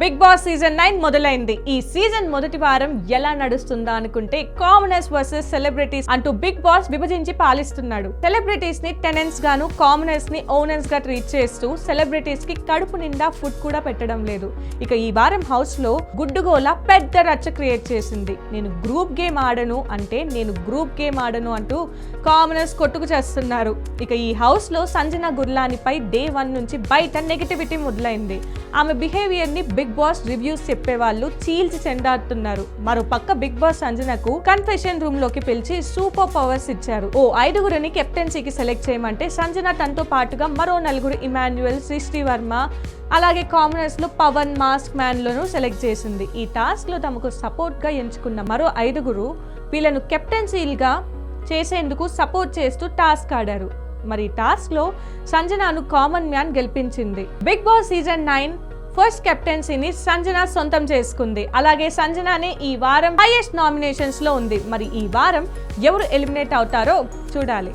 Big Boss season 9 మొదలైంది. ఈ season మొదటి వారం ఎలా నడుస్తుందా అనుకుంటే కామనర్స్ వర్సెస్ సెలబ్రిటీస్ అంటూ బిగ్ బాస్ విభజించి పాలిస్తున్నాడు. సెలబ్రిటీస్ ని టెనెంట్స్ గాను, కామనర్స్ ని ఓనర్స్ గా ట్రీట్ చేస్తూ సెలబ్రిటీస్ కి కడుపు నిండా ఫుడ్ కూడా పెట్టడం లేదు. ఇక ఈ వారం హౌస్ లో గుడ్డుగోల పెద్ద రచ్చ క్రియేట్ చేసింది. నేను గ్రూప్ గేమ్ ఆడను అంటూ కామనర్స్ కొట్టుకు చేస్తున్నారు. ఇక ఈ హౌస్ లో సంజన గుర్లానిపై డే 1 నుంచి బయట నెగటివిటీ మొదలైంది. ఆమె బిహేవియర్ ని బిగ్ బాస్ రివ్యూస్ చెప్పే వాళ్ళు చీల్చి చెండాడుతున్నారు. మరో పక్క బిగ్ బాస్ సంజనకు కన్ఫెషన్ రూమ్ లోకి పిలిచి సూపర్ పవర్స్ ఇచ్చారు. ఓ 5గురిని కెప్టెన్సీకి సెలెక్ట్ చేయమంటే సంజన తనతో పాటుగా మరో 4 ఇమాన్యుయల్, సృష్టి వర్మ, అలాగే కామనర్స్ లో పవన్, మాస్క్ మ్యాన్ లను సెలెక్ట్ చేసింది. ఈ టాస్క్ లో తమకు సపోర్ట్ గా ఎంచుకున్న మరో 5గురు వీళ్ళను కెప్టెన్సీలుగా చేసేందుకు సపోర్ట్ చేస్తూ టాస్క్ ఆడారు. మరి టాస్క్ లో సంజనను కామన్ మ్యాన్ గెలిపించింది. బిగ్ బాస్ సీజన్ 9 ఫస్ట్ కెప్టెన్సీని సంజన సొంతం చేసుకుంది. అలాగే సంజననే ఈ వారం హైయెస్ట్ నామినేషన్స్ లో ఉంది. మరి ఈ వారం ఎవరు ఎలిమినేట్ అవుతారో చూడాలి.